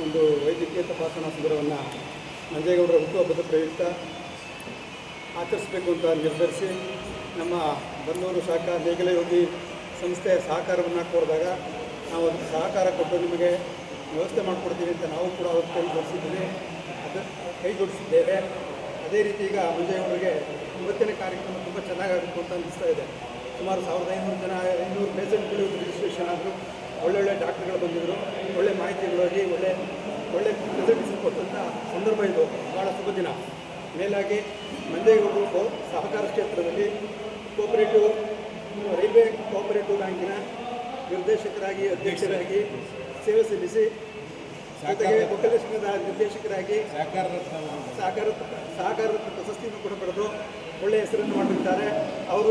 ಒಂದು ವೈದ್ಯಕೀಯ ತಪಾಸಣಾ ಶಿಬಿರವನ್ನು ಮಂಜೇಗೌಡರ ಹುಟ್ಟುಹಬ್ಬದ ಪ್ರಯುಕ್ತ ಆಚರಿಸಬೇಕು ಅಂತ ನಿರ್ಧರಿಸಿ ನಮ್ಮ ಬನ್ನೂರು ಶಾಖಾ ನೇಗಿಲ ಯೋಗಿ ಸಂಸ್ಥೆಯ ಸಹಕಾರವನ್ನು ಕೋರಿದಾಗ ನಾವು ಅದಕ್ಕೆ ಸಹಕಾರ ಕೊಟ್ಟು ನಿಮಗೆ ವ್ಯವಸ್ಥೆ ಮಾಡಿಕೊಡ್ತೀವಿ ಅಂತ ನಾವು ಕೂಡ ಅವ್ರ ಕೈ ಜೋಡಿಸಿದ್ದೇವೆ. ಅದೇ ರೀತಿ ಈಗ ಮಂಜೇಗೌಡರಿಗೆ ಇವತ್ತಿನ ಕಾರ್ಯಕ್ರಮ ತುಂಬ ಚೆನ್ನಾಗಾಗುತ್ತೆ ಅಂತ ಅನಿಸ್ತಾ ಇದೆ. ಸುಮಾರು 1500 ಪೇಷೆಂಟ್ಗಳು ರಿಜಿಸ್ಟ್ರೇಷನ್ ಆದರು, ಒಳ್ಳೊಳ್ಳೆ ಡಾಕ್ಟ್ರುಗಳು ಬಂದಿದ್ದರು, ಒಳ್ಳೆ ಮಾಹಿತಿಗಳಾಗಿ ಒಳ್ಳೆ ಫೆಸಿಲಿಟೀಸ್ ಕೊಟ್ಟಂಥ ಸಂದರ್ಭ ಇದು. ಭಾಳ ಶುಭ ದಿನ. ಮೇಲಾಗಿ ಮಂಜೇಗೌಡರು ಸಹಕಾರ ಕ್ಷೇತ್ರದಲ್ಲಿ ರೈಲ್ವೆ ಕೋಆಪರೇಟಿವ್ ಬ್ಯಾಂಕಿನ ನಿರ್ದೇಶಕರಾಗಿ ಅಧ್ಯಕ್ಷರಾಗಿ ಸೇವೆ ಸಲ್ಲಿಸಿ ಜೊತೆಗೆ ಒಕ್ಕಲ ಸಂಘದ ನಿರ್ದೇಶಕರಾಗಿ ಸಹಕಾರ ಪ್ರಶಸ್ತಿಯನ್ನು ಕೂಡ ಪಡೆದು ಒಳ್ಳೆಯ ಹೆಸರನ್ನು ಮಾಡಿರುತ್ತಾರೆ. ಅವರು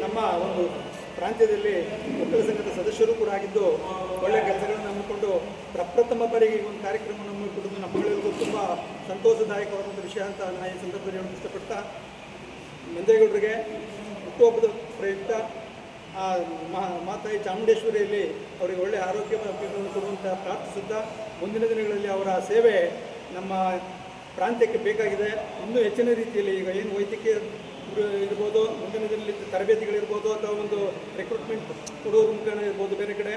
ನಮ್ಮ ಒಂದು ಪ್ರಾಂತ್ಯದಲ್ಲಿ ಒಕ್ಕಲ ಸಂಘದ ಸದಸ್ಯರು ಕೂಡ ಆಗಿದ್ದು ಒಳ್ಳೆಯ ಕೆಲಸಗಳನ್ನು ಹಮ್ಮಿಕೊಂಡು ಪ್ರಪ್ರಥಮ ಬಾರಿಗೆ ಒಂದು ಕಾರ್ಯಕ್ರಮವನ್ನು ಹಮ್ಮಿಕೊಳ್ಳುವುದು ನಮ್ಮಗಳಿಗೂ ತುಂಬ ಸಂತೋಷದಾಯಕವಾದಂಥ ವಿಷಯ ಅಂತ ನಾನು ಈ ಸಂದರ್ಭದಲ್ಲಿ ಹೇಳಲು ಇಷ್ಟಪಡ್ತಾ, ಮಂಜೇಗೌಡರಿಗೆ ಹುಟ್ಟುಹಬ್ಬದ ಪ್ರಯುಕ್ತ ಮಾತಾಯಿ ಚಾಮುಂಡೇಶ್ವರಿಯಲ್ಲಿ ಅವರಿಗೆ ಒಳ್ಳೆಯ ಆರೋಗ್ಯವನ್ನು ಕೊಡುವಂಥ ಪ್ರಾರ್ಥಿಸುತ್ತಾ, ಮುಂದಿನ ದಿನಗಳಲ್ಲಿ ಅವರ ಸೇವೆ ನಮ್ಮ ಪ್ರಾಂತ್ಯಕ್ಕೆ ಬೇಕಾಗಿದೆ. ಇನ್ನೂ ಹೆಚ್ಚಿನ ರೀತಿಯಲ್ಲಿ ಈಗ ಏನು ವೈದ್ಯಕೀಯ ಇರ್ಬೋದು, ಮುಂದಿನ ದಿನದಲ್ಲಿ ತರಬೇತಿಗಳಿರ್ಬೋದು, ಅಥವಾ ಒಂದು ರಿಕ್ರೂಟ್ಮೆಂಟ್ ಕೊಡೋದ್ರ ಮುಖಾಂತರ ಇರ್ಬೋದು, ಬೇರೆ ಕಡೆ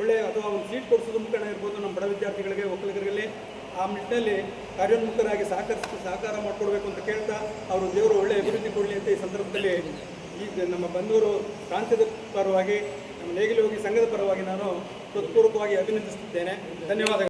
ಒಳ್ಳೆಯ ಅಥವಾ ಒಂದು ಸೀಟ್ ಕೊಡಿಸೋದ್ರ ಮುಖಾಂತರ ಇರ್ಬೋದು, ನಮ್ಮ ಬಡ ವಿದ್ಯಾರ್ಥಿಗಳಿಗೆ ಒಕ್ಕಲಿಗರಿಗೆ ಆ ನಿಟ್ಟಿನಲ್ಲಿ ಕಾರ್ಯೋನ್ಮುಖರಾಗಿ ಸಹಕಾರ ಮಾಡಿಕೊಡ್ಬೇಕು ಅಂತ ಕೇಳ್ತಾ, ಅವರು ದೇವರು ಒಳ್ಳೆಯ ಅಭಿವೃದ್ಧಿ ಕೊಡಲಿ ಅಂತ ಈ ಸಂದರ್ಭದಲ್ಲಿ ಈಗ ನಮ್ಮ ಬನ್ನೂರು ಪ್ರಾಂತ್ಯದ ಪರವಾಗಿ, ನಮ್ಮ ನೇಗಿಲ ಯೋಗಿ ಸಂಘದ ಪರವಾಗಿ ನಾನು ಹೃತ್ಪೂರ್ವಕವಾಗಿ ಅಭಿನಂದಿಸುತ್ತಿದ್ದೇನೆ. ಧನ್ಯವಾದಗಳು.